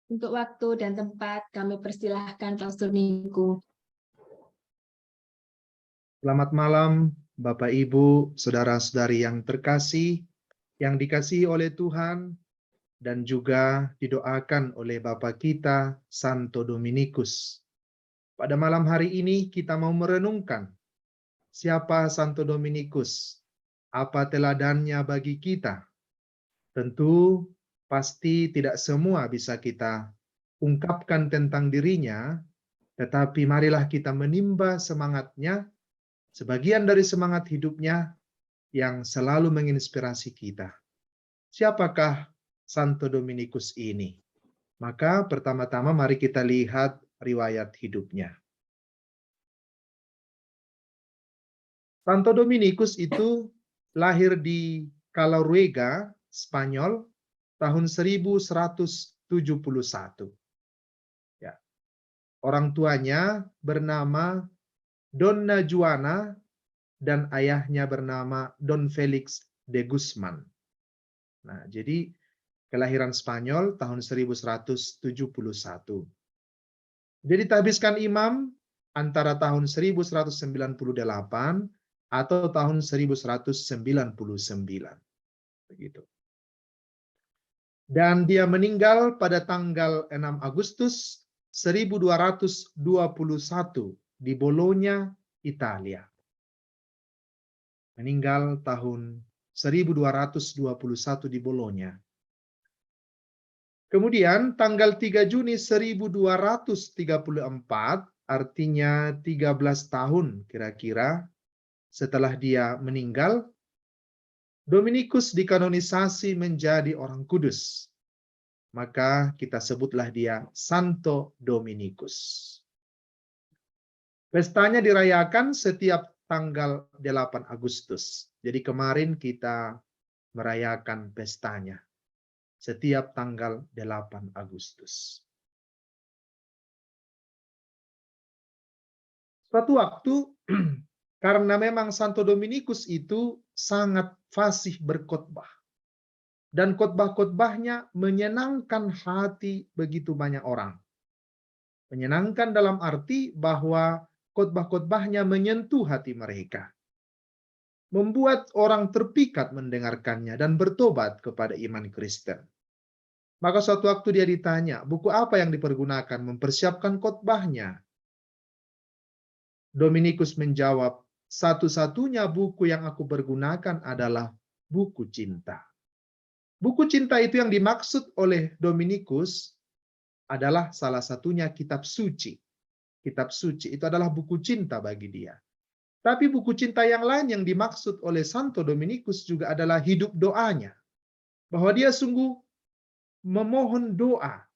Untuk waktu dan tempat kami persilahkan Pastor Niko. Selamat malam, Bapak, Ibu, saudara-saudari yang terkasih, yang dikasihi oleh Tuhan, dan juga didoakan oleh Bapak kita, Santo Dominikus. Pada malam hari ini kita mau merenungkan siapa Santo Dominikus, apa teladannya bagi kita. Tentu pasti tidak semua bisa kita ungkapkan tentang dirinya, tetapi marilah kita menimba semangatnya, sebagian dari semangat hidupnya yang selalu menginspirasi kita. Siapakah Santo Dominikus ini? Maka pertama-tama mari kita lihat riwayat hidupnya. Santo Dominikus itu lahir di Calaruega, Spanyol, tahun 1171. Ya. Orang tuanya bernama Donna Juana dan ayahnya bernama Don Felix de Guzman. Nah, jadi kelahiran Spanyol tahun 1171. Jadi dihabiskan imam antara tahun 1198 atau tahun 1199. Begitu. Dan dia meninggal pada tanggal 6 Agustus 1221 di Bologna, Italia. Meninggal tahun 1221 di Bologna. Kemudian tanggal 3 Juni 1234, artinya 13 tahun kira-kira setelah dia meninggal, Dominikus dikanonisasi menjadi orang kudus. Maka kita sebutlah dia Santo Dominikus. Pestanya dirayakan setiap tanggal 8 Agustus. Jadi kemarin kita merayakan pestanya. Setiap tanggal 8 Agustus. Suatu waktu, karena memang Santo Dominikus itu sangat fasih berkhotbah. Dan khotbah-khotbahnya menyenangkan hati begitu banyak orang. Menyenangkan dalam arti bahwa khotbah-khotbahnya menyentuh hati mereka. Membuat orang terpikat mendengarkannya dan bertobat kepada iman Kristen. Maka suatu waktu dia ditanya, buku apa yang dipergunakan mempersiapkan khotbahnya? Dominikus menjawab, satu-satunya buku yang aku pergunakan adalah buku cinta. Buku cinta itu yang dimaksud oleh Dominikus adalah salah satunya kitab suci. Kitab suci itu adalah buku cinta bagi dia. Tapi buku cinta yang lain yang dimaksud oleh Santo Dominikus juga adalah hidup doanya. Bahwa dia sungguh memohon doa,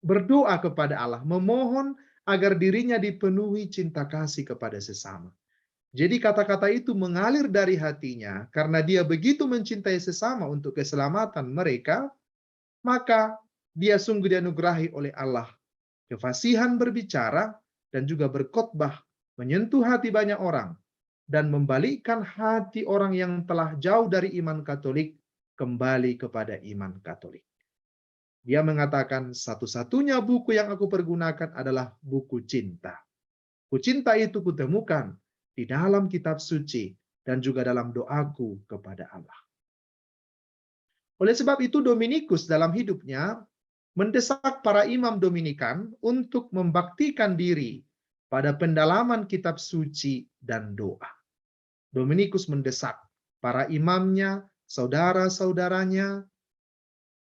berdoa kepada Allah, memohon agar dirinya dipenuhi cinta kasih kepada sesama. Jadi kata-kata itu mengalir dari hatinya karena dia begitu mencintai sesama untuk keselamatan mereka, maka dia sungguh dianugerahi oleh Allah kefasihan berbicara dan juga berkhotbah, menyentuh hati banyak orang dan membalikkan hati orang yang telah jauh dari iman Katolik kembali kepada iman Katolik. Dia mengatakan satu-satunya buku yang aku pergunakan adalah buku cinta. Buku cinta itu kutemukan di dalam kitab suci dan juga dalam doaku kepada Allah. Oleh sebab itu Dominikus dalam hidupnya mendesak para imam Dominikan untuk membaktikan diri pada pendalaman kitab suci dan doa. Dominikus mendesak para imamnya, saudara-saudaranya,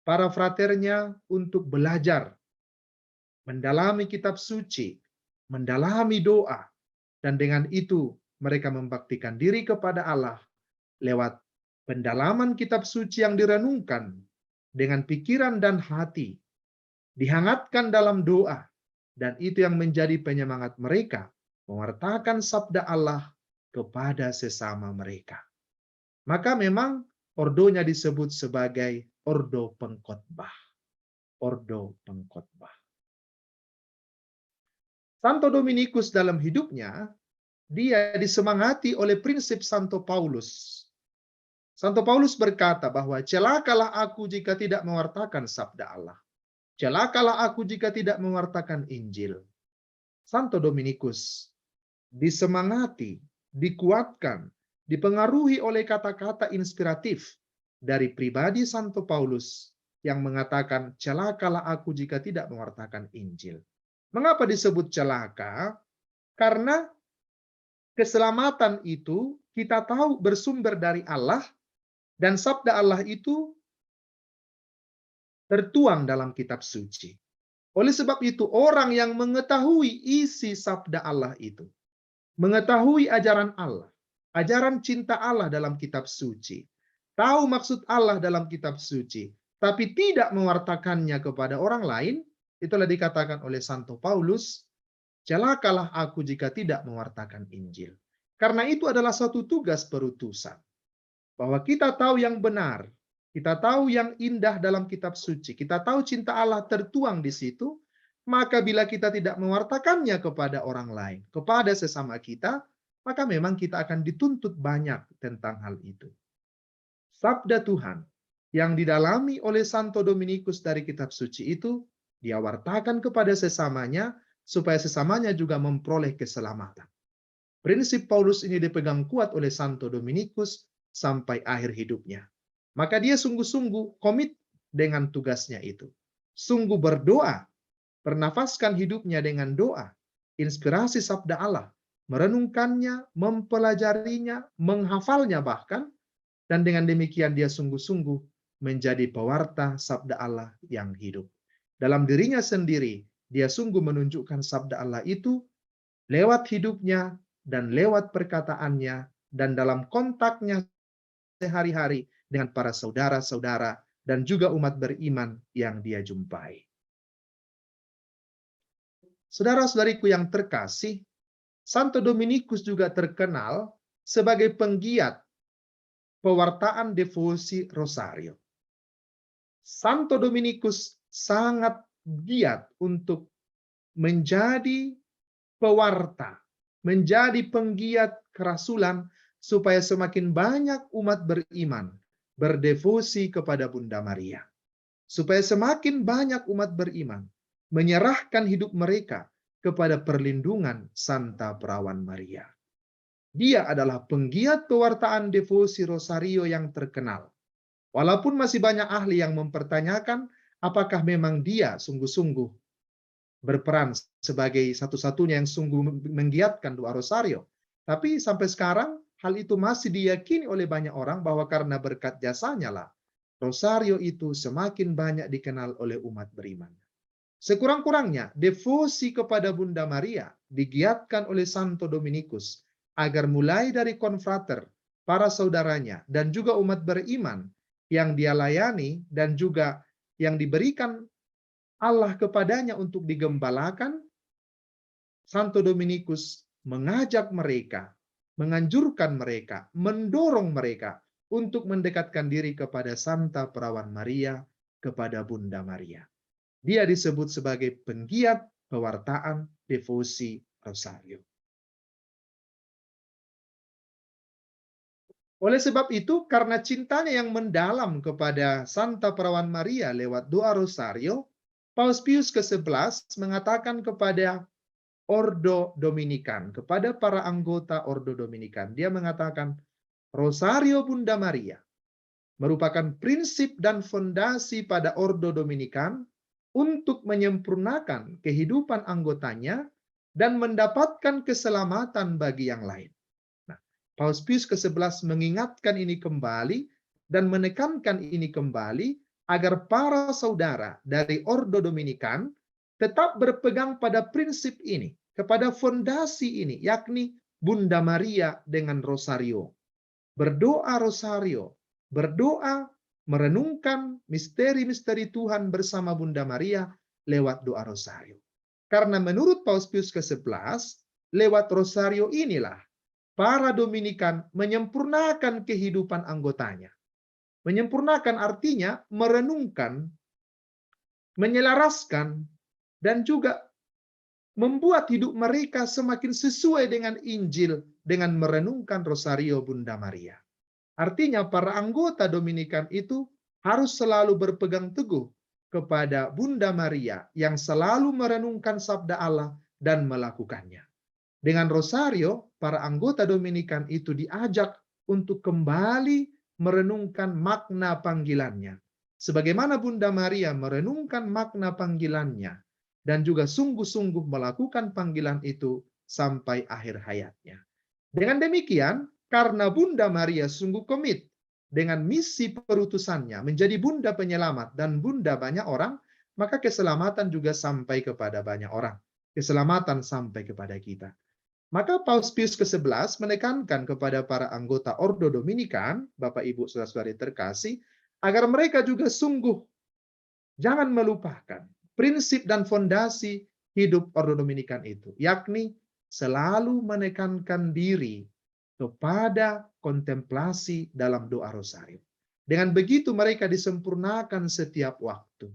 para fraternya untuk belajar, mendalami kitab suci, mendalami doa, dan dengan itu mereka membaktikan diri kepada Allah lewat pendalaman kitab suci yang direnungkan dengan pikiran dan hati, dihangatkan dalam doa, dan itu yang menjadi penyemangat mereka mewartakan sabda Allah kepada sesama mereka. Maka memang ordonya disebut sebagai ordo pengkhotbah. Ordo pengkhotbah. Santo Dominikus dalam hidupnya, dia disemangati oleh prinsip Santo Paulus. Santo Paulus berkata bahwa celakalah aku jika tidak mewartakan sabda Allah. Celakalah aku jika tidak mewartakan Injil. Santo Dominikus disemangati, dikuatkan, dipengaruhi oleh kata-kata inspiratif dari pribadi Santo Paulus yang mengatakan, celakalah aku jika tidak mewartakan Injil. Mengapa disebut celaka? Karena keselamatan itu kita tahu bersumber dari Allah, dan sabda Allah itu tertuang dalam kitab suci. Oleh sebab itu, orang yang mengetahui isi sabda Allah itu, mengetahui ajaran Allah, ajaran cinta Allah dalam kitab suci, tahu maksud Allah dalam kitab suci, tapi tidak mewartakannya kepada orang lain, itulah dikatakan oleh Santo Paulus, celakalah aku jika tidak mewartakan Injil. Karena itu adalah suatu tugas perutusan. Bahwa kita tahu yang benar, kita tahu yang indah dalam kitab suci, kita tahu cinta Allah tertuang di situ, maka bila kita tidak mewartakannya kepada orang lain, kepada sesama kita, maka memang kita akan dituntut banyak tentang hal itu. Sabda Tuhan yang didalami oleh Santo Dominikus dari kitab suci itu, dia wartakan kepada sesamanya, supaya sesamanya juga memperoleh keselamatan. Prinsip Paulus ini dipegang kuat oleh Santo Dominikus sampai akhir hidupnya. Maka dia sungguh-sungguh komit dengan tugasnya itu. Sungguh berdoa, bernafaskan hidupnya dengan doa, inspirasi sabda Allah, merenungkannya, mempelajarinya, menghafalnya bahkan, dan dengan demikian dia sungguh-sungguh menjadi pewarta sabda Allah yang hidup. Dalam dirinya sendiri, dia sungguh menunjukkan sabda Allah itu lewat hidupnya dan lewat perkataannya dan dalam kontaknya sehari-hari dengan para saudara-saudara dan juga umat beriman yang dia jumpai. Saudara-saudariku yang terkasih, Santo Dominikus juga terkenal sebagai penggiat pewartaan devosi rosario. Santo Dominikus sangat giat untuk menjadi pewarta, menjadi penggiat kerasulan supaya semakin banyak umat beriman berdevosi kepada Bunda Maria. Supaya semakin banyak umat beriman menyerahkan hidup mereka kepada perlindungan Santa Perawan Maria. Dia adalah penggiat pewartaan devosi rosario yang terkenal. Walaupun masih banyak ahli yang mempertanyakan apakah memang dia sungguh-sungguh berperan sebagai satu-satunya yang sungguh menggiatkan doa rosario. Tapi sampai sekarang hal itu masih diyakini oleh banyak orang bahwa karena berkat jasanya lah rosario itu semakin banyak dikenal oleh umat beriman. Sekurang-kurangnya devosi kepada Bunda Maria digiatkan oleh Santo Dominikus agar mulai dari konfrater, para saudaranya, dan juga umat beriman yang dia layani dan juga yang diberikan Allah kepadanya untuk digembalakan, Santo Dominikus mengajak mereka, menganjurkan mereka, mendorong mereka untuk mendekatkan diri kepada Santa Perawan Maria, kepada Bunda Maria. Dia disebut sebagai penggiat pewartaan devosi rosario. Oleh sebab itu, karena cintanya yang mendalam kepada Santa Perawan Maria lewat doa rosario, Paus Pius ke-11 mengatakan kepada Ordo Dominikan, kepada para anggota Ordo Dominikan, dia mengatakan, Rosario Bunda Maria merupakan prinsip dan fondasi pada Ordo Dominikan untuk menyempurnakan kehidupan anggotanya dan mendapatkan keselamatan bagi yang lain. Nah, Paus Pius ke-11 mengingatkan ini kembali dan menekankan ini kembali agar para saudara dari Ordo Dominikan tetap berpegang pada prinsip ini, kepada fondasi ini, yakni Bunda Maria dengan rosario. Berdoa rosario, berdoa merenungkan misteri-misteri Tuhan bersama Bunda Maria lewat doa rosario. Karena menurut Paus Pius ke-11, lewat rosario inilah para Dominikan menyempurnakan kehidupan anggotanya. Menyempurnakan artinya merenungkan, menyelaraskan, dan juga membuat hidup mereka semakin sesuai dengan Injil dengan merenungkan rosario Bunda Maria. Artinya para anggota Dominikan itu harus selalu berpegang teguh kepada Bunda Maria yang selalu merenungkan sabda Allah dan melakukannya. Dengan rosario, para anggota Dominikan itu diajak untuk kembali merenungkan makna panggilannya. Sebagaimana Bunda Maria merenungkan makna panggilannya dan juga sungguh-sungguh melakukan panggilan itu sampai akhir hayatnya. Dengan demikian, karena Bunda Maria sungguh komit dengan misi perutusannya menjadi Bunda penyelamat dan Bunda banyak orang, maka keselamatan juga sampai kepada banyak orang. Keselamatan sampai kepada kita. Maka Paus Pius ke-11 menekankan kepada para anggota Ordo Dominikan, Bapak Ibu Saudara-saudari terkasih, agar mereka juga sungguh jangan melupakan prinsip dan fondasi hidup Ordo Dominikan itu, yakni selalu menekankan diri kepada kontemplasi dalam doa rosario. Dengan begitu mereka disempurnakan setiap waktu,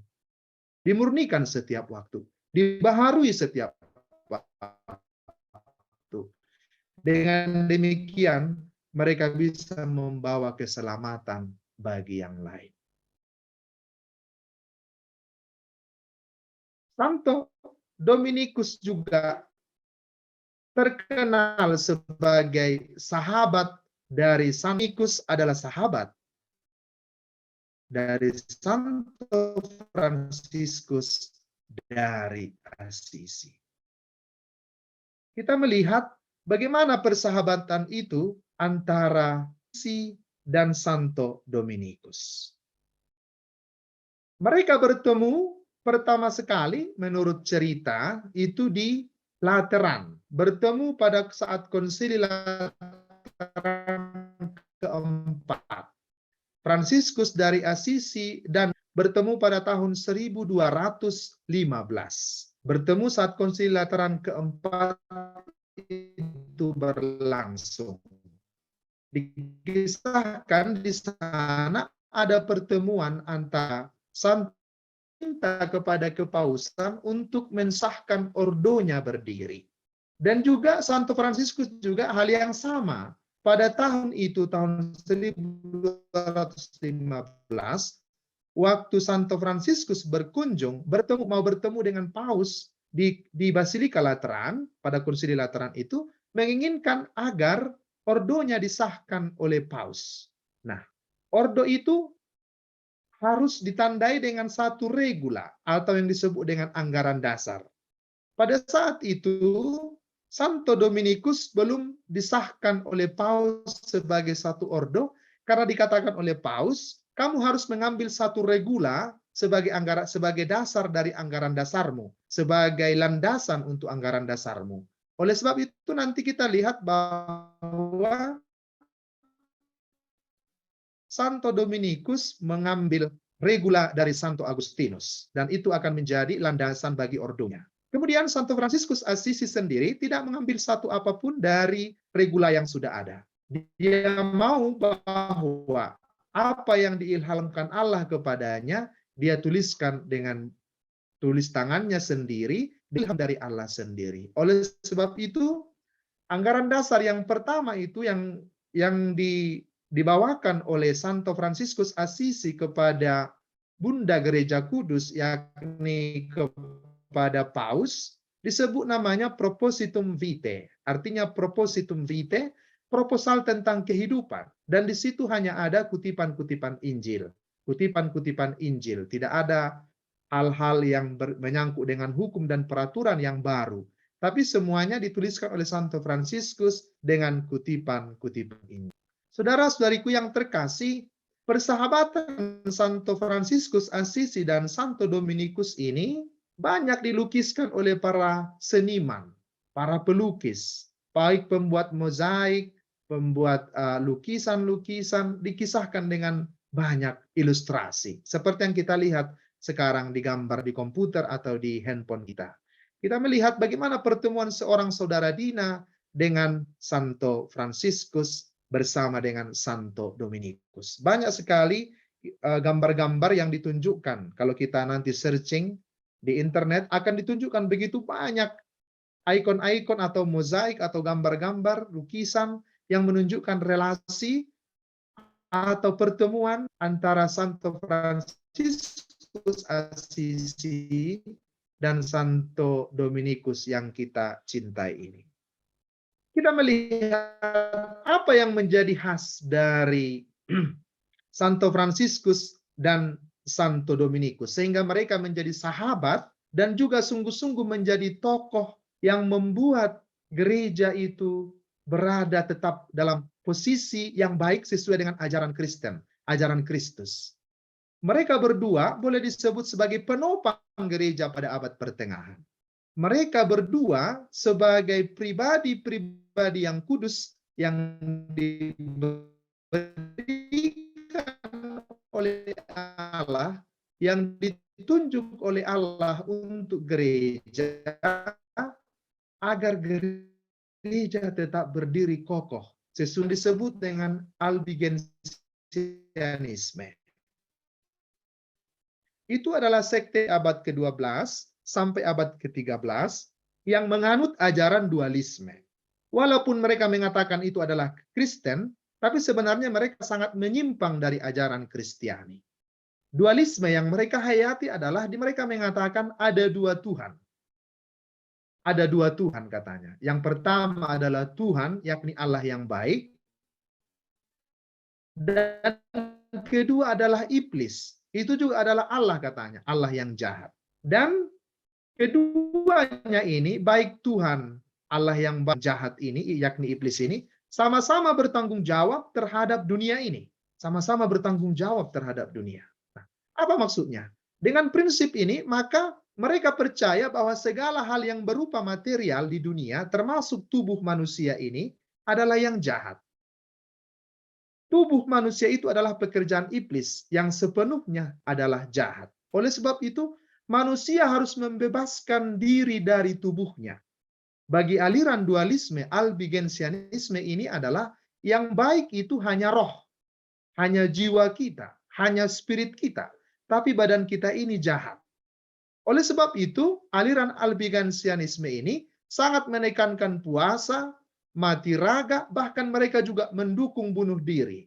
dimurnikan setiap waktu, dibaharui setiap waktu. Dengan demikian, mereka bisa membawa keselamatan bagi yang lain. Santo Dominikus juga terkenal sebagai sahabat dari Santo Dominikus adalah sahabat dari Santo Fransiskus dari Assisi. Kita melihat bagaimana persahabatan itu antara Assisi dan Santo Dominikus. Mereka bertemu pertama sekali menurut cerita itu di Lateran. Bertemu pada saat konsili Lateran keempat. Fransiskus dari Assisi dan bertemu pada tahun 1215. Bertemu saat konsili Lateran keempat itu berlangsung. Dikisahkan di sana ada pertemuan antara Santo minta kepada kepausan untuk mensahkan ordonya berdiri. Dan juga Santo Fransiskus juga hal yang sama. Pada tahun itu, tahun 1215, waktu Santo Fransiskus mau bertemu dengan Paus di Basilika Lateran, pada konsili Lateran itu, menginginkan agar ordonya disahkan oleh Paus. Nah, ordo itu harus ditandai dengan satu regula atau yang disebut dengan anggaran dasar. Pada saat itu, Santo Dominikus belum disahkan oleh Paus sebagai satu ordo karena dikatakan oleh Paus, kamu harus mengambil satu regula sebagai dasar dari anggaran dasarmu, sebagai landasan untuk anggaran dasarmu. Oleh sebab itu nanti kita lihat bahwa Santo Dominikus mengambil regula dari Santo Agustinus, dan itu akan menjadi landasan bagi ordonya. Kemudian Santo Fransiskus Assisi sendiri tidak mengambil satu apapun dari regula yang sudah ada. Dia mau bahwa apa yang diilhamkan Allah kepadanya, dia tuliskan dengan tulis tangannya sendiri, ilham dari Allah sendiri. Oleh sebab itu, anggaran dasar yang pertama itu yang dibawakan oleh Santo Fransiskus Assisi kepada Bunda Gereja Kudus, yakni kepada Paus, disebut namanya Propositum Vitae. Artinya Propositum Vitae, proposal tentang kehidupan. Dan di situ hanya ada kutipan-kutipan Injil. Kutipan-kutipan Injil. Tidak ada hal-hal yang menyangkut dengan hukum dan peraturan yang baru. Tapi semuanya dituliskan oleh Santo Fransiskus dengan kutipan-kutipan Injil. Saudara-saudariku yang terkasih, persahabatan Santo Fransiskus Assisi dan Santo Dominikus ini banyak dilukiskan oleh para seniman, para pelukis, baik pembuat mozaik, pembuat lukisan-lukisan, dikisahkan dengan banyak ilustrasi. Seperti yang kita lihat sekarang digambar di komputer atau di handphone kita. Kita melihat bagaimana pertemuan seorang saudara Dina dengan Santo Fransiskus bersama dengan Santo Dominikus. Banyak sekali gambar-gambar yang ditunjukkan. Kalau kita nanti searching di internet, akan ditunjukkan begitu banyak ikon-ikon atau mozaik atau gambar-gambar, lukisan yang menunjukkan relasi atau pertemuan antara Santo Fransiskus Assisi dan Santo Dominikus yang kita cintai ini. Kita melihat apa yang menjadi khas dari Santo Fransiskus dan Santo Dominikus, sehingga mereka menjadi sahabat dan juga sungguh-sungguh menjadi tokoh yang membuat gereja itu berada tetap dalam posisi yang baik sesuai dengan ajaran Kristen, ajaran Kristus. Mereka berdua boleh disebut sebagai penopang gereja pada abad pertengahan. Mereka berdua sebagai pribadi-pribadi yang kudus yang diberikan oleh Allah, yang ditunjuk oleh Allah untuk gereja, agar gereja tetap berdiri kokoh, sesuai disebut dengan Albigensianisme. Itu adalah sekte abad ke-12 sampai abad ke-13 yang menganut ajaran dualisme. Walaupun mereka mengatakan itu adalah Kristen, tapi sebenarnya mereka sangat menyimpang dari ajaran Kristiani. Dualisme yang mereka hayati adalah mereka mengatakan ada dua Tuhan. Ada dua Tuhan katanya. Yang pertama adalah Tuhan, yakni Allah yang baik. Dan kedua adalah iblis. Itu juga adalah Allah katanya, Allah yang jahat. Dan keduanya ini, baik Tuhan, Allah yang jahat ini, yakni iblis ini, sama-sama bertanggung jawab terhadap dunia ini. Sama-sama bertanggung jawab terhadap dunia. Nah, apa maksudnya? Dengan prinsip ini, maka mereka percaya bahwa segala hal yang berupa material di dunia, termasuk tubuh manusia ini, adalah yang jahat. Tubuh manusia itu adalah pekerjaan iblis yang sepenuhnya adalah jahat. Oleh sebab itu, manusia harus membebaskan diri dari tubuhnya. Bagi aliran dualisme, Albigensianisme ini adalah yang baik itu hanya roh, hanya jiwa kita, hanya spirit kita, tapi badan kita ini jahat. Oleh sebab itu, aliran Albigensianisme ini sangat menekankan puasa, mati raga, bahkan mereka juga mendukung bunuh diri.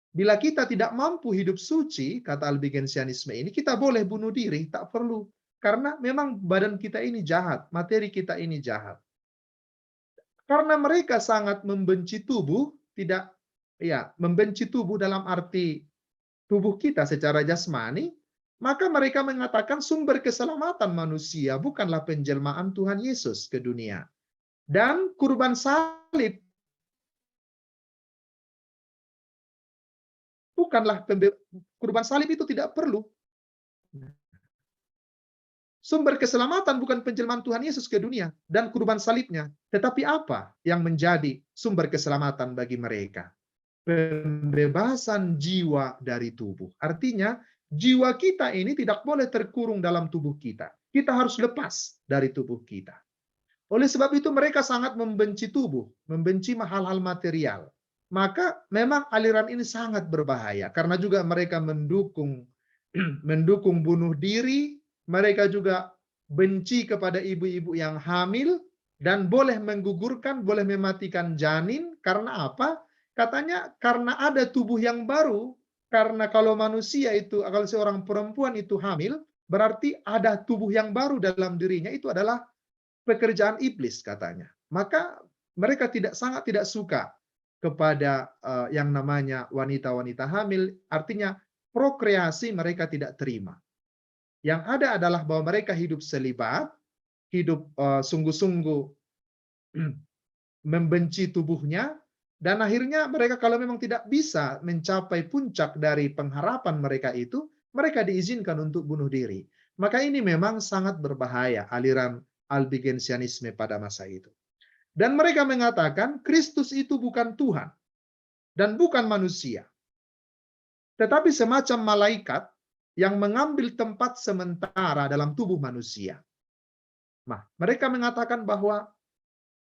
Bila kita tidak mampu hidup suci, kata Albigensianisme ini, kita boleh bunuh diri, tak perlu. Karena memang badan kita ini jahat, materi kita ini jahat. Karena mereka sangat membenci tubuh, membenci tubuh dalam arti tubuh kita secara jasmani, maka mereka mengatakan sumber keselamatan manusia bukanlah penjelmaan Tuhan Yesus ke dunia. Dan kurban salib kurban salib itu tidak perlu. Sumber keselamatan bukan penjelmaan Tuhan Yesus ke dunia dan kurban salibnya. Tetapi apa yang menjadi sumber keselamatan bagi mereka? Pembebasan jiwa dari tubuh. Artinya, jiwa kita ini tidak boleh terkurung dalam tubuh kita. Kita harus lepas dari tubuh kita. Oleh sebab itu mereka sangat membenci tubuh, membenci hal-hal material. Maka memang aliran ini sangat berbahaya karena juga mereka mendukung bunuh diri. Mereka juga benci kepada ibu-ibu yang hamil dan boleh menggugurkan, boleh mematikan janin. Karena apa? Katanya karena ada tubuh yang baru. Karena kalau manusia itu, kalau seorang perempuan itu hamil, berarti ada tubuh yang baru dalam dirinya. Itu adalah pekerjaan iblis katanya. Maka mereka sangat tidak suka kepada yang namanya wanita-wanita hamil. Artinya prokreasi mereka tidak terima. Yang ada adalah bahwa mereka hidup selibat, hidup sungguh-sungguh membenci tubuhnya, dan akhirnya mereka kalau memang tidak bisa mencapai puncak dari pengharapan mereka itu, mereka diizinkan untuk bunuh diri. Maka ini memang sangat berbahaya aliran Albigensianisme pada masa itu. Dan mereka mengatakan Kristus itu bukan Tuhan dan bukan manusia, tetapi semacam malaikat yang mengambil tempat sementara dalam tubuh manusia. Nah, mereka mengatakan bahwa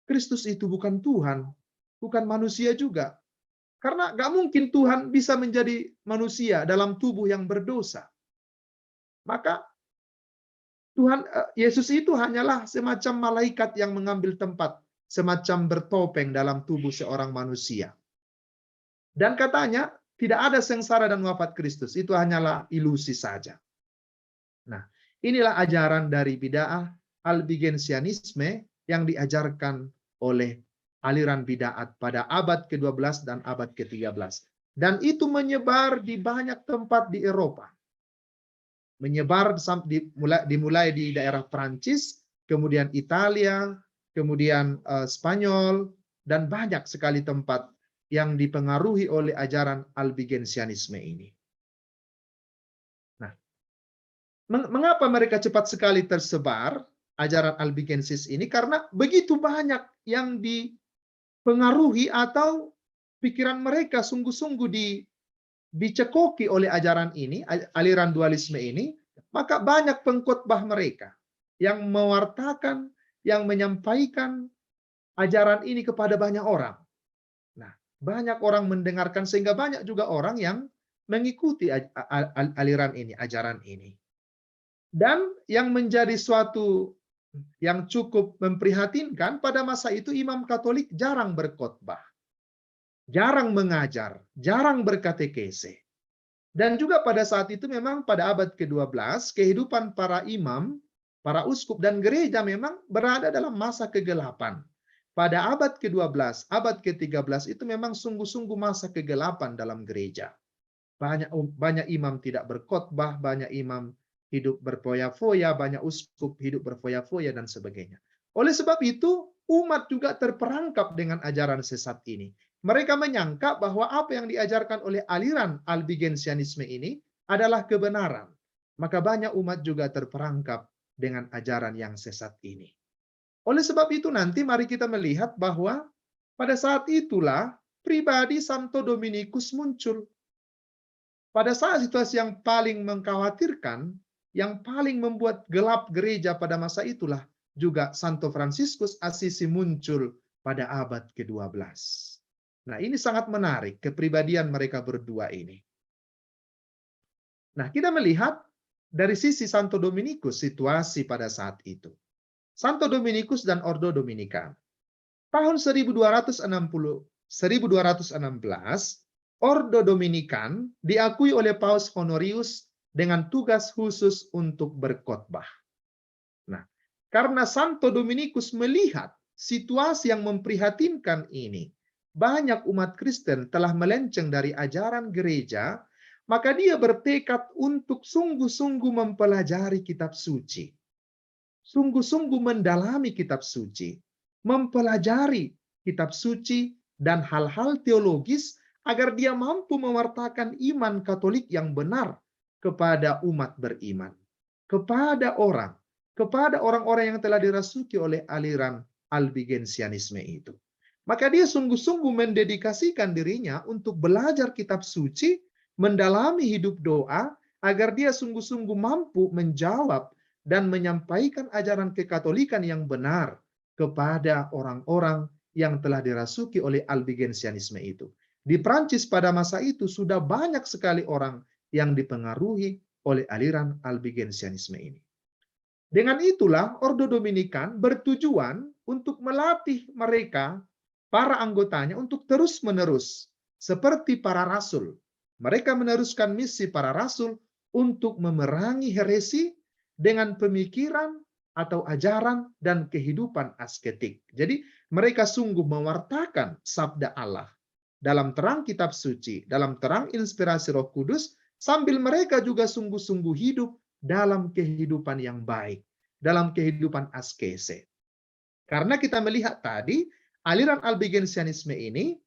Kristus itu bukan Tuhan, bukan manusia juga. Karena nggak mungkin Tuhan bisa menjadi manusia dalam tubuh yang berdosa. Maka Tuhan Yesus itu hanyalah semacam malaikat yang mengambil tempat, semacam bertopeng dalam tubuh seorang manusia. Dan katanya tidak ada sengsara dan wafat Kristus, itu hanyalah ilusi saja. Nah, inilah ajaran dari bid'ah Albigensianisme yang diajarkan oleh aliran bid'at pada abad ke-12 dan abad ke-13. Dan itu menyebar di banyak tempat di Eropa. Menyebar dimulai di daerah Prancis, kemudian Italia, kemudian Spanyol, dan banyak sekali tempat yang dipengaruhi oleh ajaran Albigensianisme ini. Nah, mengapa mereka cepat sekali tersebar ajaran Albigensis ini? Karena begitu banyak yang dipengaruhi atau pikiran mereka sungguh-sungguh dicekoki oleh ajaran ini, aliran dualisme ini, maka banyak pengkhotbah mereka yang mewartakan, yang menyampaikan ajaran ini kepada banyak orang. Nah, banyak orang mendengarkan sehingga banyak juga orang yang mengikuti aliran ini, ajaran ini. Dan yang menjadi suatu yang cukup memprihatinkan, pada masa itu imam Katolik jarang berkhotbah, jarang mengajar, jarang berkatekese. Dan juga pada saat itu memang pada abad ke-12, kehidupan para imam, para uskup dan gereja memang berada dalam masa kegelapan. Pada abad ke-12, abad ke-13 itu memang sungguh-sungguh masa kegelapan dalam gereja. Banyak imam tidak berkhotbah, banyak imam hidup berfoya-foya, banyak uskup hidup berfoya-foya, dan sebagainya. Oleh sebab itu, umat juga terperangkap dengan ajaran sesat ini. Mereka menyangka bahwa apa yang diajarkan oleh aliran Albigensianisme ini adalah kebenaran. Maka banyak umat juga terperangkap dengan ajaran yang sesat ini. Oleh sebab itu nanti mari kita melihat bahwa pada saat itulah pribadi Santo Dominikus muncul. Pada saat situasi yang paling mengkhawatirkan, yang paling membuat gelap gereja pada masa itulah juga Santo Fransiskus Assisi muncul pada abad ke-12. Nah, ini sangat menarik kepribadian mereka berdua ini. Nah, kita melihat dari sisi Santo Dominikus situasi pada saat itu. Santo Dominikus dan Ordo Dominikan. Tahun 1216, Ordo Dominikan diakui oleh Paus Honorius dengan tugas khusus untuk berkhotbah. Nah, karena Santo Dominikus melihat situasi yang memprihatinkan ini, banyak umat Kristen telah melenceng dari ajaran gereja, maka dia bertekad untuk sungguh-sungguh mempelajari kitab suci. Sungguh-sungguh mendalami kitab suci, mempelajari kitab suci dan hal-hal teologis agar dia mampu mewartakan iman Katolik yang benar kepada umat beriman, kepada orang-orang yang telah dirasuki oleh aliran Albigensianisme itu. Maka dia sungguh-sungguh mendedikasikan dirinya untuk belajar kitab suci, mendalami hidup doa, agar dia sungguh-sungguh mampu menjawab dan menyampaikan ajaran kekatolikan yang benar kepada orang-orang yang telah dirasuki oleh Albigensianisme itu. Di Prancis pada masa itu sudah banyak sekali orang yang dipengaruhi oleh aliran Albigensianisme ini. Dengan itulah Ordo Dominikan bertujuan untuk melatih mereka, para anggotanya, untuk terus-menerus seperti para rasul. Mereka meneruskan misi para rasul untuk memerangi heresi dengan pemikiran atau ajaran dan kehidupan asketik. Jadi mereka sungguh mewartakan sabda Allah dalam terang kitab suci, dalam terang inspirasi Roh Kudus, sambil mereka juga sungguh-sungguh hidup dalam kehidupan yang baik, dalam kehidupan askese. Karena kita melihat tadi, aliran Albigensianisme ini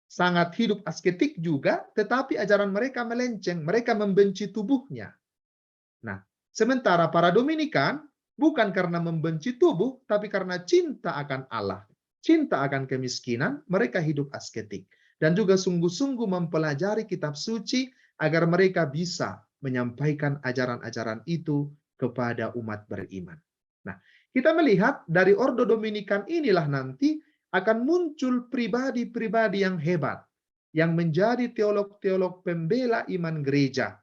sangat hidup asketik juga, tetapi ajaran mereka melenceng, mereka membenci tubuhnya. Nah, sementara para Dominikan bukan karena membenci tubuh, tapi karena cinta akan Allah, cinta akan kemiskinan, mereka hidup asketik. Dan juga sungguh-sungguh mempelajari kitab suci agar mereka bisa menyampaikan ajaran-ajaran itu kepada umat beriman. Nah, kita melihat dari Ordo Dominikan inilah nanti akan muncul pribadi-pribadi yang hebat, yang menjadi teolog-teolog pembela iman gereja.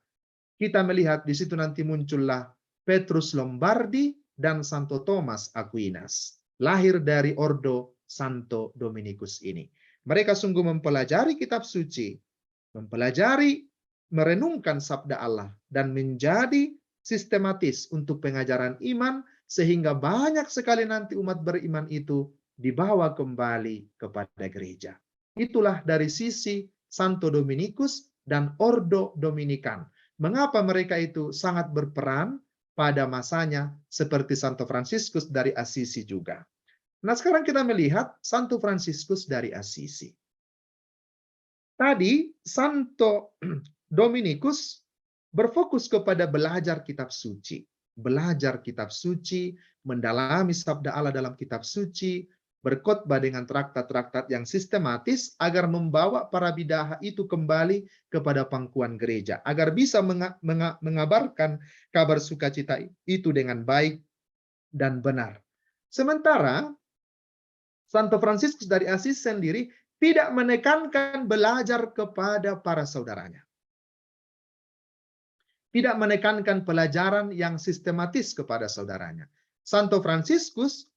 Kita melihat di situ nanti muncullah Petrus Lombardi dan Santo Thomas Aquinas, lahir dari Ordo Santo Dominikus ini. Mereka sungguh mempelajari kitab suci, mempelajari, merenungkan sabda Allah, dan menjadi sistematis untuk pengajaran iman, sehingga banyak sekali nanti umat beriman itu dibawa kembali kepada gereja. Itulah dari sisi Santo Dominikus dan Ordo Dominikan. Mengapa mereka itu sangat berperan pada masanya seperti Santo Fransiskus dari Assisi juga. Nah, sekarang kita melihat Santo Fransiskus dari Assisi. Tadi Santo Dominikus berfokus kepada belajar kitab suci. Belajar kitab suci, mendalami sabda Allah dalam kitab suci, berkhotbah dengan traktat-traktat yang sistematis agar membawa para bidaha itu kembali kepada pangkuan gereja, agar bisa mengabarkan kabar sukacita itu dengan baik dan benar. Sementara Santo Fransiskus dari Assisi sendiri tidak menekankan belajar kepada para saudaranya. Tidak menekankan pelajaran yang sistematis kepada saudaranya. Santo Fransiskus,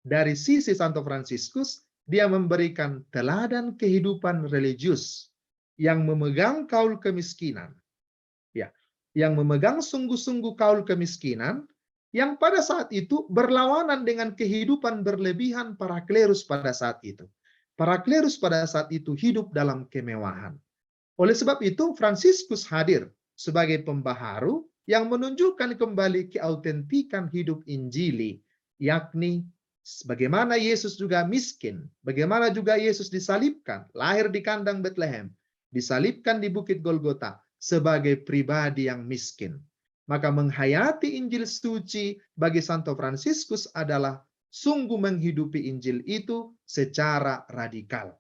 dari sisi Santo Fransiskus, dia memberikan teladan kehidupan religius yang memegang kaul kemiskinan. Ya, yang memegang sungguh-sungguh kaul kemiskinan, yang pada saat itu berlawanan dengan kehidupan berlebihan para klerus pada saat itu. Para klerus pada saat itu hidup dalam kemewahan. Oleh sebab itu, Fransiskus hadir sebagai pembaharu yang menunjukkan kembali keautentikan hidup Injili, yakni bagaimana Yesus juga miskin, bagaimana juga Yesus disalibkan, lahir di kandang Bethlehem, disalibkan di Bukit Golgota sebagai pribadi yang miskin. Maka menghayati Injil suci bagi Santo Fransiskus adalah sungguh menghidupi Injil itu secara radikal.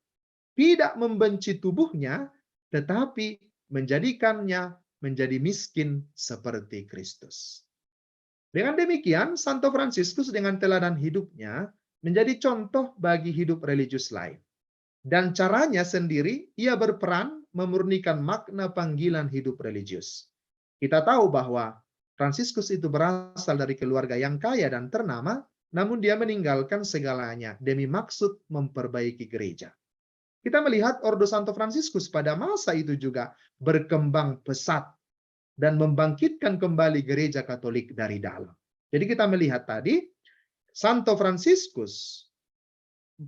Tidak membenci tubuhnya, tetapi menjadikannya menjadi miskin seperti Kristus. Dengan demikian, Santo Fransiskus dengan teladan hidupnya menjadi contoh bagi hidup religius lain. Dan caranya sendiri, ia berperan memurnikan makna panggilan hidup religius. Kita tahu bahwa Fransiskus itu berasal dari keluarga yang kaya dan ternama, namun dia meninggalkan segalanya demi maksud memperbaiki gereja. Kita melihat Ordo Santo Fransiskus pada masa itu juga berkembang pesat dan membangkitkan kembali gereja Katolik dari dalam. Jadi kita melihat tadi, Santo Fransiskus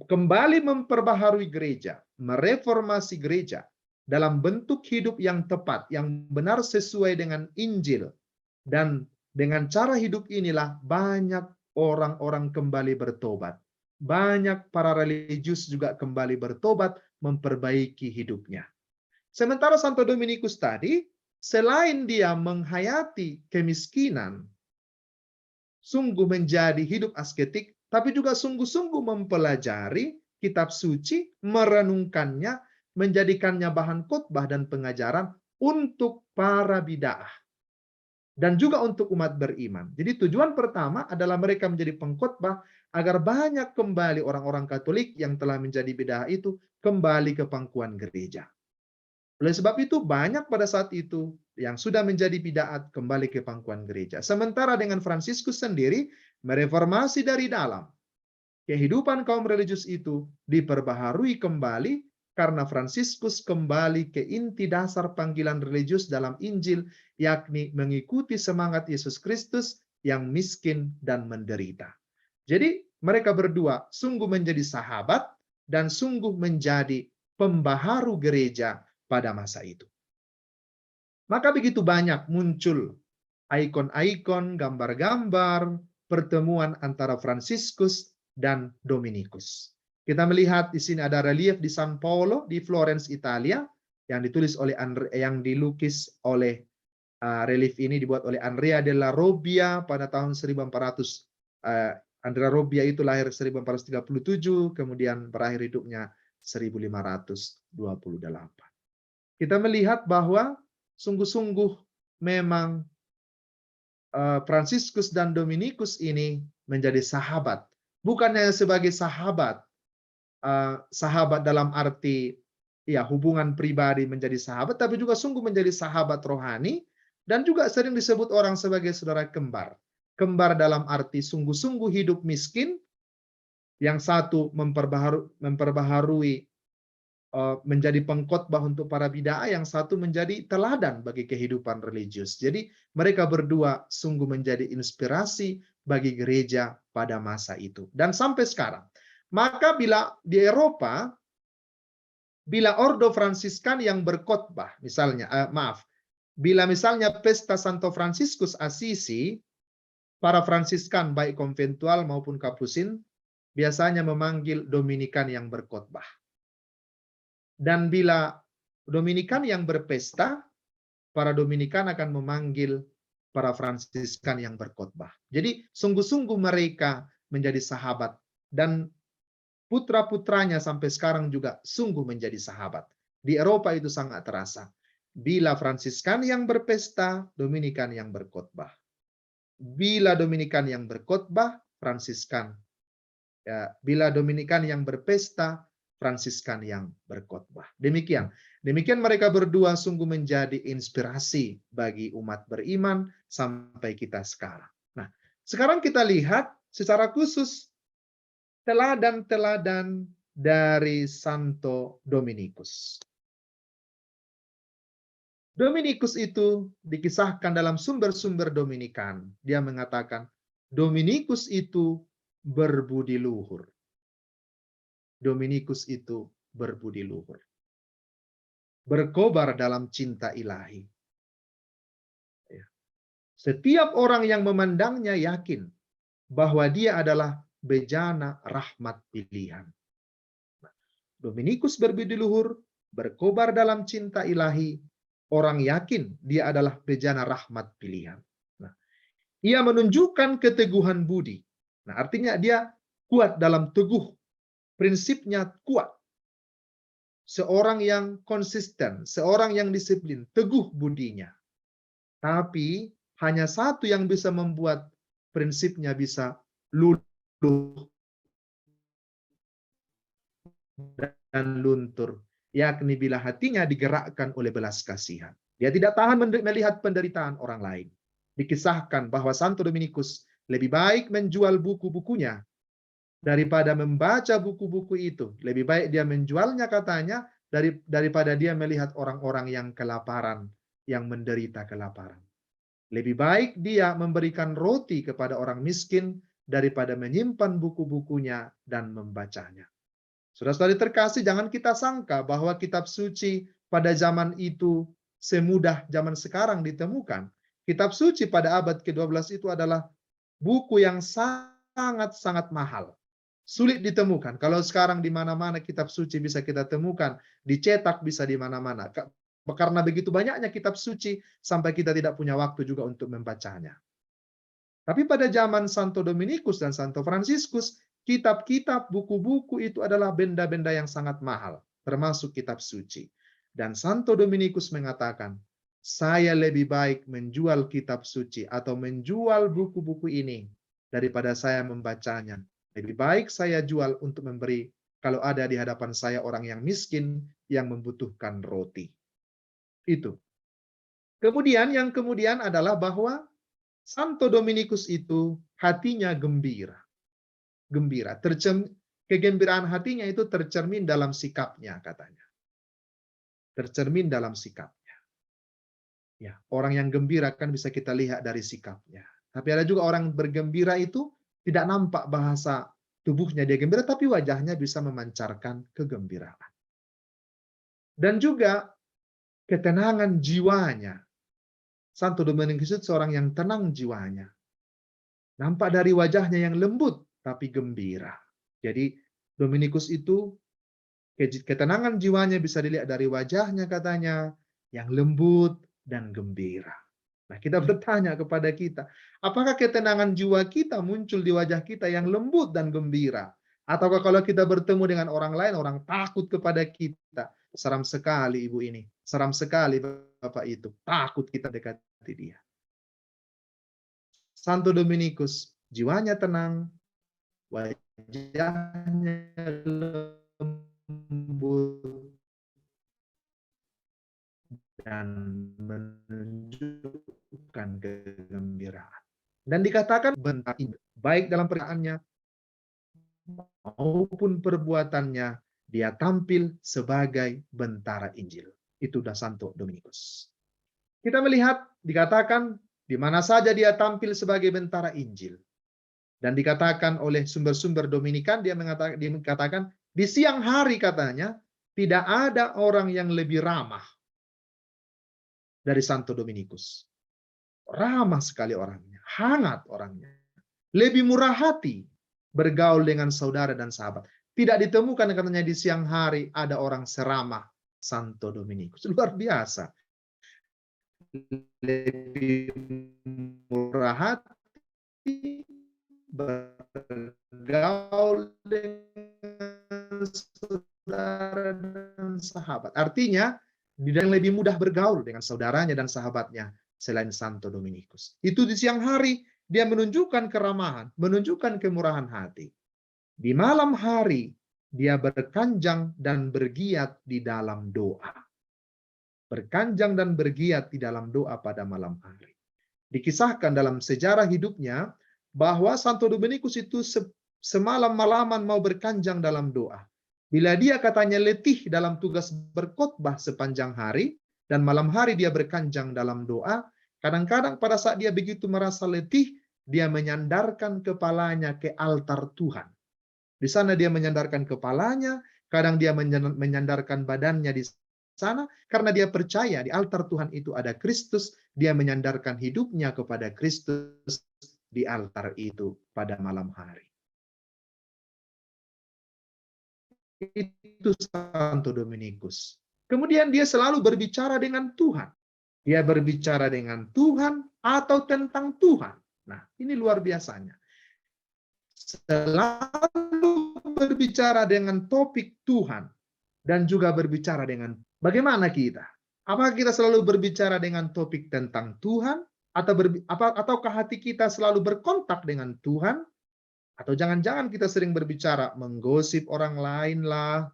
kembali memperbaharui gereja, mereformasi gereja dalam bentuk hidup yang tepat, yang benar sesuai dengan Injil. Dan dengan cara hidup inilah banyak orang-orang kembali bertobat. Banyak para religius juga kembali bertobat, memperbaiki hidupnya. Sementara Santo Dominikus tadi, selain dia menghayati kemiskinan, sungguh menjadi hidup asketik, tapi juga sungguh-sungguh mempelajari kitab suci, merenungkannya, menjadikannya bahan khotbah dan pengajaran untuk para bidaah dan juga untuk umat beriman. Jadi tujuan pertama adalah mereka menjadi pengkhotbah agar banyak kembali orang-orang Katolik yang telah menjadi bidaah itu kembali ke pangkuan gereja. Oleh sebab itu banyak pada saat itu yang sudah menjadi bidaat kembali ke pangkuan gereja. Sementara dengan Fransiskus sendiri mereformasi dari dalam. Kehidupan kaum religius itu diperbaharui kembali karena Fransiskus kembali ke inti dasar panggilan religius dalam Injil, yakni mengikuti semangat Yesus Kristus yang miskin dan menderita. Jadi mereka berdua sungguh menjadi sahabat dan sungguh menjadi pembaharu gereja pada masa itu. Maka begitu banyak muncul ikon-ikon, gambar-gambar, pertemuan antara Fransiskus dan Dominikus. Kita melihat di sini ada relief di San Paolo di Florence, Italia, yang ditulis oleh yang dilukis oleh relief ini dibuat oleh Andrea della Robbia pada tahun 1400. Andrea Robbia itu lahir 1437, kemudian berakhir hidupnya 1528. Kita melihat bahwa sungguh-sungguh memang Fransiskus dan Dominikus ini menjadi sahabat. Bukan hanya sebagai sahabat, sahabat dalam arti ya hubungan pribadi menjadi sahabat, tapi juga sungguh menjadi sahabat rohani, dan juga sering disebut orang sebagai saudara kembar. Kembar dalam arti sungguh-sungguh hidup miskin, yang satu memperbaharui menjadi pengkhotbah untuk para bidaa, yang satu menjadi teladan bagi kehidupan religius. Jadi mereka berdua sungguh menjadi inspirasi bagi gereja pada masa itu dan sampai sekarang. Maka bila di Eropa, bila Ordo Fransiskan yang berkhotbah, misalnya, bila misalnya pesta Santo Fransiskus Assisi, para Fransiskan baik konventual maupun kapusin biasanya memanggil Dominikan yang berkhotbah. Dan bila Dominikan yang berpesta, para Dominikan akan memanggil para Fransiskan yang berkhotbah. Jadi sungguh-sungguh mereka menjadi sahabat dan putra-putranya sampai sekarang juga sungguh menjadi sahabat. Di Eropa itu sangat terasa. Bila Fransiskan yang berpesta, Dominikan yang berkhotbah. Bila Dominikan yang berkhotbah, Fransiskan. Ya, bila Dominikan yang berpesta, Fransiskan yang berkhotbah. Demikian mereka berdua sungguh menjadi inspirasi bagi umat beriman sampai kita sekarang. Nah, sekarang kita lihat secara khusus teladan-teladan dari Santo Dominikus. Dominikus itu dikisahkan dalam sumber-sumber Dominikan. Dia mengatakan, Dominikus itu berbudi luhur. Dominikus itu berbudi luhur. Berkobar dalam cinta ilahi. Setiap orang yang memandangnya yakin bahwa dia adalah bejana rahmat pilihan. Dominikus berbudi luhur, berkobar dalam cinta ilahi, orang yakin dia adalah bejana rahmat pilihan. Nah, ia menunjukkan keteguhan budi. Nah, artinya dia kuat dalam teguh, prinsipnya kuat. Seorang yang konsisten, seorang yang disiplin, teguh budinya. Tapi hanya satu yang bisa membuat prinsipnya bisa luluh dan luntur, yakni bila hatinya digerakkan oleh belas kasihan. Dia tidak tahan melihat penderitaan orang lain. Dikisahkan bahwa Santo Dominikus lebih baik menjual buku-bukunya daripada membaca buku-buku itu. Lebih baik dia menjualnya katanya daripada dia melihat orang-orang yang kelaparan, yang menderita kelaparan. Lebih baik dia memberikan roti kepada orang miskin daripada menyimpan buku-bukunya dan membacanya. Saudara-saudari terkasih, jangan kita sangka bahwa kitab suci pada zaman itu semudah zaman sekarang ditemukan. Kitab suci pada abad ke-12 itu adalah buku yang sangat-sangat mahal. Sulit ditemukan. Kalau sekarang di mana-mana kitab suci bisa kita temukan, dicetak bisa di mana-mana. Karena begitu banyaknya kitab suci sampai kita tidak punya waktu juga untuk membacanya. Tapi pada zaman Santo Dominikus dan Santo Fransiskus, kitab-kitab, buku-buku itu adalah benda-benda yang sangat mahal, termasuk kitab suci. Dan Santo Dominikus mengatakan, saya lebih baik menjual kitab suci atau menjual buku-buku ini daripada saya membacanya. Lebih baik saya jual untuk memberi kalau ada di hadapan saya orang yang miskin yang membutuhkan roti. Itu. Kemudian yang kemudian adalah bahwa Santo Dominikus itu hatinya gembira. Gembira. Kegembiraan hatinya itu tercermin dalam sikapnya katanya. Tercermin dalam sikapnya. Ya, orang yang gembira kan bisa kita lihat dari sikapnya. Tapi ada juga orang bergembira itu tidak nampak bahasa tubuhnya dia gembira, tapi wajahnya bisa memancarkan kegembiraan. Dan juga ketenangan jiwanya. Santo Dominikus itu seorang yang tenang jiwanya. Nampak dari wajahnya yang lembut, tapi gembira. Jadi Dominikus itu ketenangan jiwanya bisa dilihat dari wajahnya katanya, yang lembut dan gembira. Nah, kita bertanya kepada kita, apakah ketenangan jiwa kita muncul di wajah kita yang lembut dan gembira? Ataukah kalau kita bertemu dengan orang lain, orang takut kepada kita? Seram sekali ibu ini, seram sekali bapak itu. Takut kita dekati dia. Santo Dominikus, jiwanya tenang, wajahnya lembut, dan menunjukkan kegembiraan. Dan dikatakan baik dalam perkataannya maupun perbuatannya, dia tampil sebagai bentara Injil. Itu dah Santo Dominikus. Kita melihat dikatakan di mana saja dia tampil sebagai bentara Injil. Dan dikatakan oleh sumber-sumber Dominikan, dia mengatakan di siang hari katanya, tidak ada orang yang lebih ramah dari Santo Dominikus. Ramah sekali orangnya, hangat orangnya. Lebih murah hati bergaul dengan saudara dan sahabat. Tidak ditemukan katanya di siang hari ada orang seramah Santo Dominikus. Luar biasa. Lebih murah hati, bergaul dengan saudara dan sahabat. Artinya, dia yang lebih mudah bergaul dengan saudaranya dan sahabatnya selain Santo Dominikus. Itu di siang hari, dia menunjukkan keramahan, menunjukkan kemurahan hati. Di malam hari, dia berkanjang dan bergiat di dalam doa. Berkanjang dan bergiat di dalam doa pada malam hari. Dikisahkan dalam sejarah hidupnya bahwa Santo Dominikus itu semalam-malaman mau berkanjang dalam doa. Bila dia katanya letih dalam tugas berkhotbah sepanjang hari, dan malam hari dia berkanjang dalam doa, kadang-kadang pada saat dia begitu merasa letih, dia menyandarkan kepalanya ke altar Tuhan. Di sana dia menyandarkan kepalanya, kadang dia menyandarkan badannya di sana, karena dia percaya di altar Tuhan itu ada Kristus, dia menyandarkan hidupnya kepada Kristus di altar itu pada malam hari. Itu Santo Dominikus. Kemudian dia selalu berbicara dengan Tuhan. Dia berbicara dengan Tuhan atau tentang Tuhan. Nah, ini luar biasanya. Selalu berbicara dengan topik Tuhan dan juga berbicara dengan bagaimana kita. Apakah kita selalu berbicara dengan topik tentang Tuhan ataukah hati kita selalu berkontak dengan Tuhan? Atau jangan-jangan kita sering berbicara menggosip orang lain lah,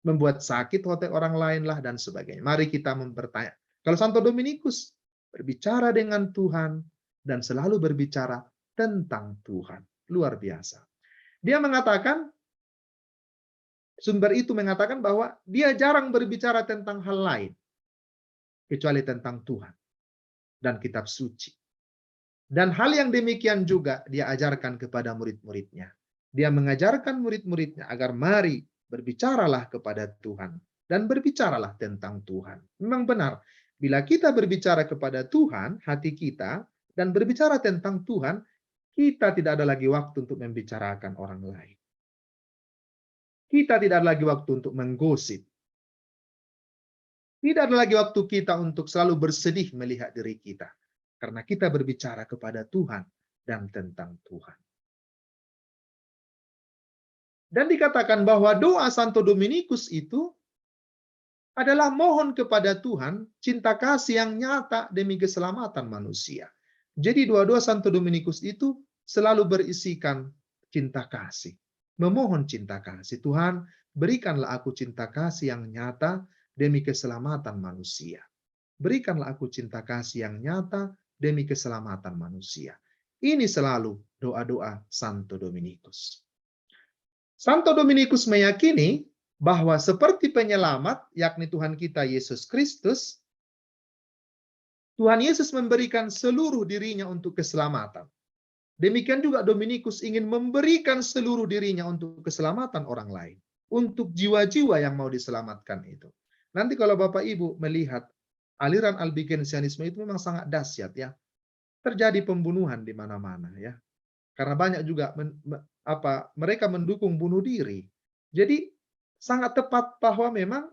membuat sakit hati orang lain lah, dan sebagainya. Mari kita bertanya. Kalau Santo Dominikus berbicara dengan Tuhan dan selalu berbicara tentang Tuhan. Luar biasa. Dia mengatakan, sumber itu mengatakan bahwa dia jarang berbicara tentang hal lain, kecuali tentang Tuhan dan kitab suci. Dan hal yang demikian juga dia ajarkan kepada murid-muridnya. Dia mengajarkan murid-muridnya agar mari berbicaralah kepada Tuhan dan berbicaralah tentang Tuhan. Memang benar, bila kita berbicara kepada Tuhan, hati kita, dan berbicara tentang Tuhan, kita tidak ada lagi waktu untuk membicarakan orang lain. Kita tidak ada lagi waktu untuk menggosip. Tidak ada lagi waktu kita untuk selalu bersedih melihat diri kita. Karena kita berbicara kepada Tuhan dan tentang Tuhan. Dan dikatakan bahwa doa Santo Dominikus itu adalah mohon kepada Tuhan cinta kasih yang nyata demi keselamatan manusia. Jadi doa-doa Santo Dominikus itu selalu berisikan cinta kasih. Memohon cinta kasih. Tuhan, berikanlah aku cinta kasih yang nyata demi keselamatan manusia. Berikanlah aku cinta kasih yang nyata demi keselamatan manusia. Ini selalu doa-doa Santo Dominikus. Santo Dominikus meyakini bahwa seperti penyelamat, yakni Tuhan kita Yesus Kristus, Tuhan Yesus memberikan seluruh dirinya untuk keselamatan. Demikian juga Dominikus ingin memberikan seluruh dirinya untuk keselamatan orang lain. Untuk jiwa-jiwa yang mau diselamatkan itu. Nanti kalau Bapak Ibu melihat aliran Albigensianisme itu memang sangat dahsyat ya. Terjadi pembunuhan di mana-mana ya. Karena banyak juga mereka mendukung bunuh diri. Jadi sangat tepat bahwa memang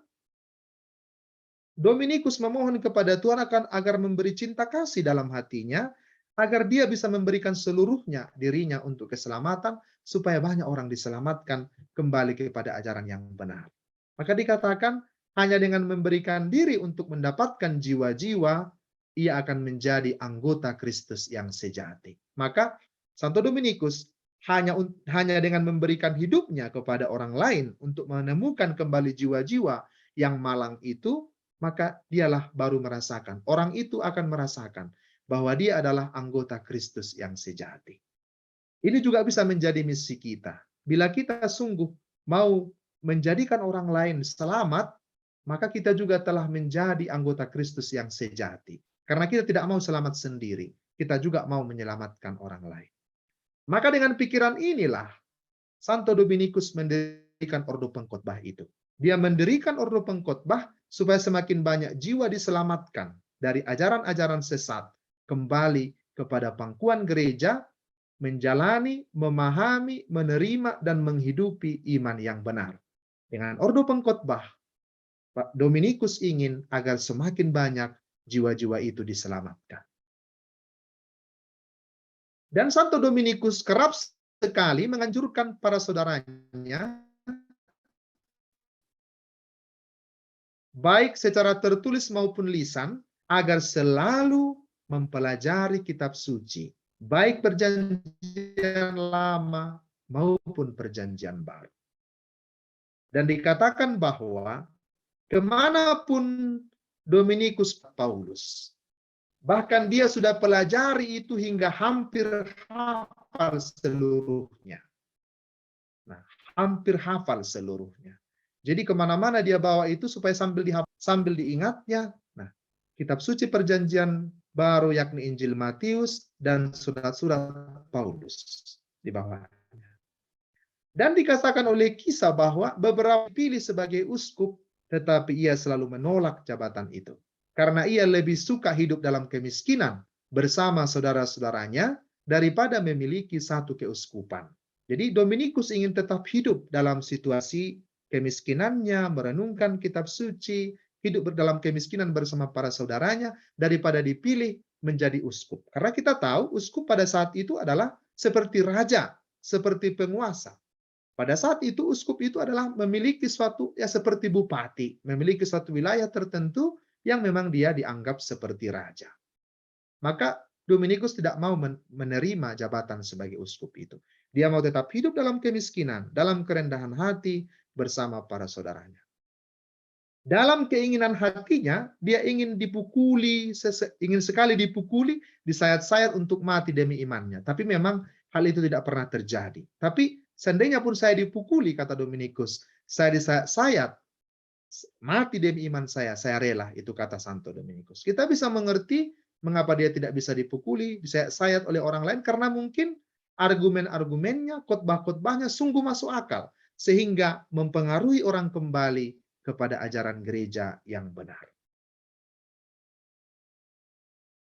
Dominikus memohon kepada Tuhan agar memberi cinta kasih dalam hatinya, agar dia bisa memberikan seluruhnya dirinya untuk keselamatan, supaya banyak orang diselamatkan kembali kepada ajaran yang benar. Maka dikatakan, hanya dengan memberikan diri untuk mendapatkan jiwa-jiwa, ia akan menjadi anggota Kristus yang sejati. Maka Santo Dominikus hanya dengan memberikan hidupnya kepada orang lain untuk menemukan kembali jiwa-jiwa yang malang itu, maka dialah baru merasakan. Orang itu akan merasakan bahwa dia adalah anggota Kristus yang sejati. Ini juga bisa menjadi misi kita. Bila kita sungguh mau menjadikan orang lain selamat, maka kita juga telah menjadi anggota Kristus yang sejati. Karena kita tidak mau selamat sendiri, kita juga mau menyelamatkan orang lain. Maka dengan pikiran inilah Santo Dominikus mendirikan Ordo Pengkhotbah itu. Dia mendirikan Ordo Pengkhotbah supaya semakin banyak jiwa diselamatkan dari ajaran-ajaran sesat, kembali kepada pangkuan gereja, menjalani, memahami, menerima, dan menghidupi iman yang benar. Dengan Ordo Pengkhotbah, Pak Dominikus ingin agar semakin banyak jiwa-jiwa itu diselamatkan. Dan Santo Dominikus kerap sekali menganjurkan para saudaranya, baik secara tertulis maupun lisan, agar selalu mempelajari kitab suci, baik perjanjian lama maupun perjanjian baru. Dan dikatakan bahwa kemanapun Dominikus Paulus, bahkan dia sudah pelajari itu hingga hampir hafal seluruhnya. Nah, hampir hafal seluruhnya. Jadi kemana-mana dia bawa itu supaya sambil diingatnya. Nah, kitab suci perjanjian baru yakni Injil Matius dan surat-surat Paulus di bawahnya. Dan dikatakan oleh kisah bahwa beberapa pilih sebagai uskup, tetapi ia selalu menolak jabatan itu. Karena ia lebih suka hidup dalam kemiskinan bersama saudara-saudaranya daripada memiliki satu keuskupan. Jadi Dominikus ingin tetap hidup dalam situasi kemiskinannya, merenungkan kitab suci, hidup dalam kemiskinan bersama para saudaranya, daripada dipilih menjadi uskup. Karena kita tahu uskup pada saat itu adalah seperti raja, seperti penguasa. Pada saat itu uskup itu adalah memiliki suatu ya seperti bupati, memiliki suatu wilayah tertentu yang memang dia dianggap seperti raja. Maka Dominikus tidak mau menerima jabatan sebagai uskup itu. Dia mau tetap hidup dalam kemiskinan, dalam kerendahan hati bersama para saudaranya. Dalam keinginan hatinya, dia ingin dipukuli, ingin sekali dipukuli, disayat-sayat untuk mati demi imannya. Tapi memang hal itu tidak pernah terjadi. Tapi seandainya pun saya dipukuli, kata Dominikus, saya disayat-sayat, mati demi iman saya rela, itu kata Santo Dominikus. Kita bisa mengerti mengapa dia tidak bisa dipukuli, disayat-sayat oleh orang lain, karena mungkin argumen-argumennya, khotbah-khotbahnya sungguh masuk akal, sehingga mempengaruhi orang kembali kepada ajaran gereja yang benar.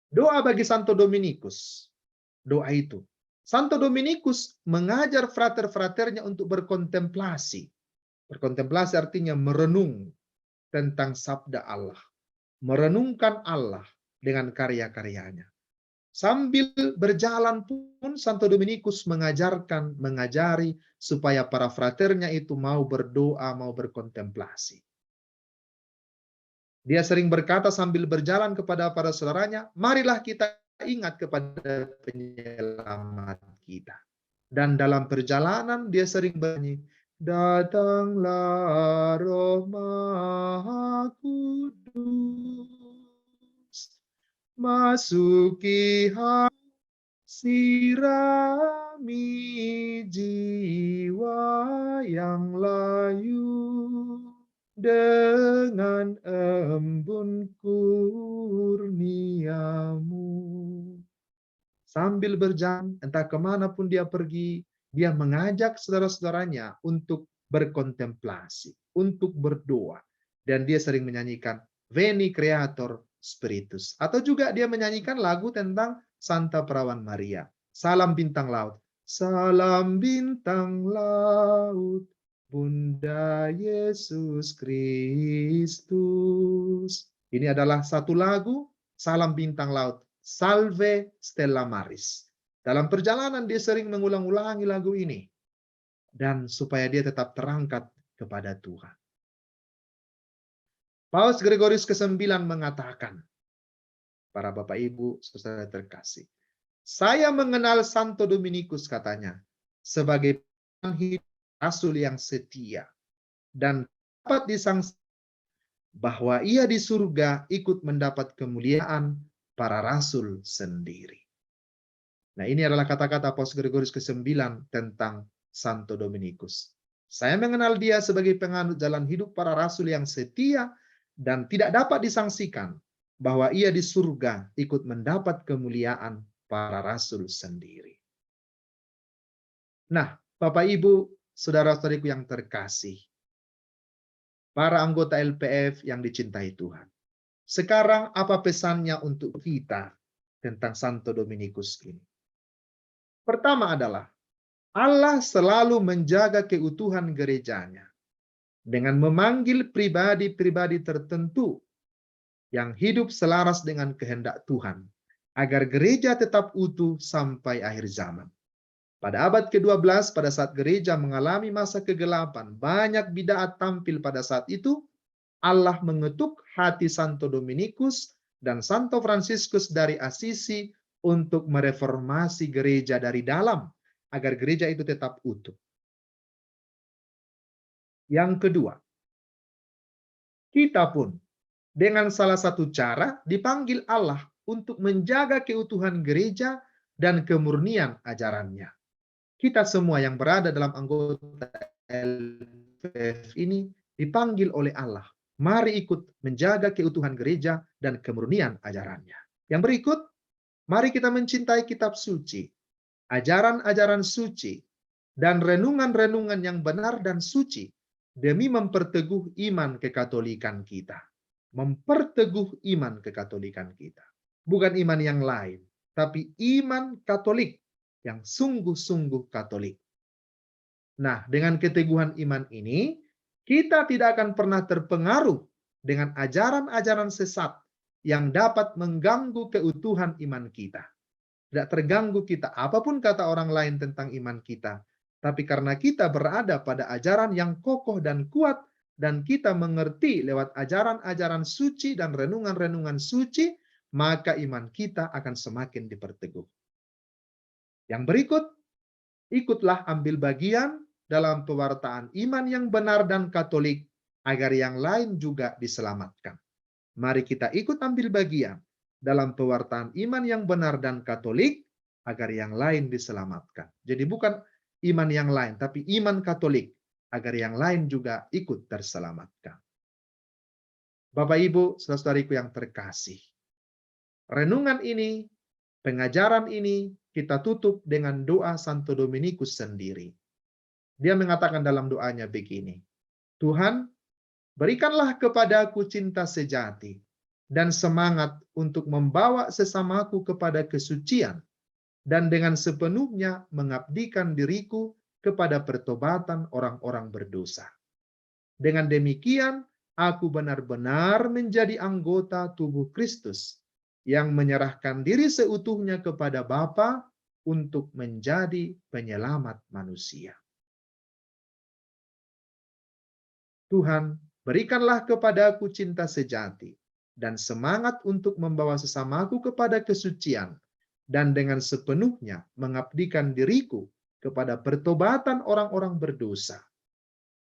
Doa bagi Santo Dominikus. Doa itu. Santo Dominikus mengajar frater-fraternya untuk berkontemplasi. Berkontemplasi artinya merenung tentang sabda Allah. Merenungkan Allah dengan karya-karyanya. Sambil berjalan pun Santo Dominikus mengajari supaya para fraternya itu mau berdoa, mau berkontemplasi. Dia sering berkata sambil berjalan kepada para saudaranya, marilah kita ingat kepada penyelamat kita. Dan dalam perjalanan dia sering bernyanyi, datanglah Roh Maha Kudus, masuki hati, sirami jiwa yang layu dengan embun kurniamu. Sambil berjalan, entah kemanapun dia pergi, dia mengajak saudara-saudaranya untuk berkontemplasi, untuk berdoa. Dan dia sering menyanyikan Veni Creator Spiritus. Atau juga dia menyanyikan lagu tentang Santa Perawan Maria. Salam bintang laut. Salam bintang laut, Bunda Yesus Kristus. Ini adalah satu lagu, Salam Bintang Laut, Salve Stella Maris. Dalam perjalanan dia sering mengulang-ulangi lagu ini. Dan supaya dia tetap terangkat kepada Tuhan. Paus Gregorius ke-9 mengatakan, para Bapak Ibu, saudara terkasih, saya mengenal Santo Dominikus, katanya, sebagai rasul yang setia dan dapat disangsikan bahwa ia di surga ikut mendapat kemuliaan para rasul sendiri. Nah, ini adalah kata-kata Paus Gregorius ke-9 tentang Santo Dominikus. Saya mengenal dia sebagai penganut jalan hidup para rasul yang setia dan tidak dapat disangsikan bahwa ia di surga ikut mendapat kemuliaan para rasul sendiri. Nah, Bapak Ibu, saudara-saudariku yang terkasih, para anggota LPF yang dicintai Tuhan. Sekarang apa pesannya untuk kita tentang Santo Dominikus ini? Pertama adalah Allah selalu menjaga keutuhan gerejanya dengan memanggil pribadi-pribadi tertentu yang hidup selaras dengan kehendak Tuhan agar gereja tetap utuh sampai akhir zaman. Pada abad ke-12, pada saat gereja mengalami masa kegelapan, banyak bid'ah tampil pada saat itu, Allah mengetuk hati Santo Dominikus dan Santo Fransiskus dari Assisi untuk mereformasi gereja dari dalam, agar gereja itu tetap utuh. Yang kedua, kita pun dengan salah satu cara dipanggil Allah untuk menjaga keutuhan gereja dan kemurnian ajarannya. Kita semua yang berada dalam anggota LPF ini dipanggil oleh Allah. Mari ikut menjaga keutuhan gereja dan kemurnian ajarannya. Yang berikut, mari kita mencintai kitab suci, ajaran-ajaran suci, dan renungan-renungan yang benar dan suci demi memperteguh iman kekatolikan kita. Memperteguh iman kekatolikan kita. Bukan iman yang lain, tapi iman Katolik yang sungguh-sungguh Katolik. Nah, dengan keteguhan iman ini, kita tidak akan pernah terpengaruh dengan ajaran-ajaran sesat yang dapat mengganggu keutuhan iman kita. Tidak terganggu kita apapun kata orang lain tentang iman kita. Tapi karena kita berada pada ajaran yang kokoh dan kuat, dan kita mengerti lewat ajaran-ajaran suci dan renungan-renungan suci, maka iman kita akan semakin diperteguh. Yang berikut, ikutlah ambil bagian dalam pewartaan iman yang benar dan Katolik, agar yang lain juga diselamatkan. Mari kita ikut ambil bagian dalam pewartaan iman yang benar dan Katolik, agar yang lain diselamatkan. Jadi bukan iman yang lain, tapi iman Katolik, agar yang lain juga ikut terselamatkan. Bapak Ibu, saudara-saudariku yang terkasih, renungan ini, pengajaran ini, kita tutup dengan doa Santo Dominikus sendiri. Dia mengatakan dalam doanya begini, Tuhan, berikanlah kepadaku cinta sejati dan semangat untuk membawa sesamaku kepada kesucian dan dengan sepenuhnya mengabdikan diriku kepada pertobatan orang-orang berdosa. Dengan demikian, aku benar-benar menjadi anggota tubuh Kristus yang menyerahkan diri seutuhnya kepada Bapa untuk menjadi penyelamat manusia. Tuhan, berikanlah kepadaku cinta sejati dan semangat untuk membawa sesamaku kepada kesucian dan dengan sepenuhnya mengabdikan diriku kepada pertobatan orang-orang berdosa.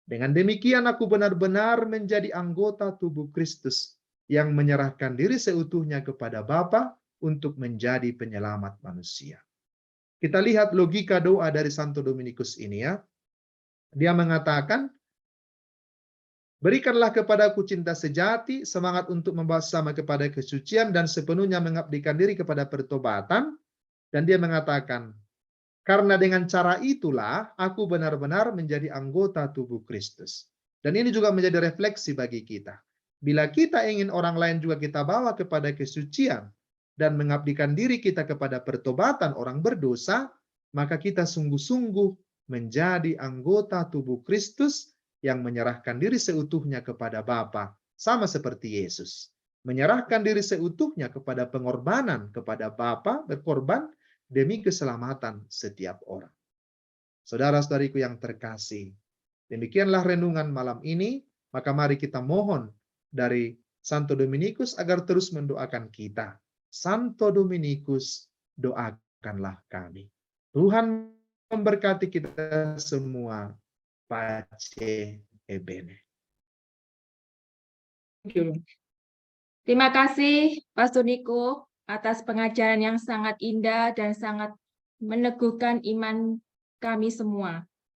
Dengan demikian aku benar-benar menjadi anggota tubuh Kristus yang menyerahkan diri seutuhnya kepada Bapa untuk menjadi penyelamat manusia. Kita lihat logika doa dari Santo Dominikus ini ya. Dia mengatakan, berikanlah kepadaku cinta sejati, semangat untuk membawa sesama kepada kesucian, dan sepenuhnya mengabdikan diri kepada pertobatan. Dan dia mengatakan, karena dengan cara itulah aku benar-benar menjadi anggota tubuh Kristus. Dan ini juga menjadi refleksi bagi kita. Bila kita ingin orang lain juga kita bawa kepada kesucian dan mengabdikan diri kita kepada pertobatan orang berdosa, maka kita sungguh-sungguh menjadi anggota tubuh Kristus yang menyerahkan diri seutuhnya kepada Bapa, sama seperti Yesus. Menyerahkan diri seutuhnya kepada pengorbanan kepada Bapa, berkorban demi keselamatan setiap orang. Saudara-saudariku yang terkasih, demikianlah renungan malam ini, maka mari kita mohon dari Santo Dominikus agar terus mendoakan kita. Santo Dominikus, doakanlah kami. Tuhan memberkati kita semua. Pace e bene. Terima kasih, Pastor Niko, atas pengajaran yang sangat indah dan sangat meneguhkan iman kami semua.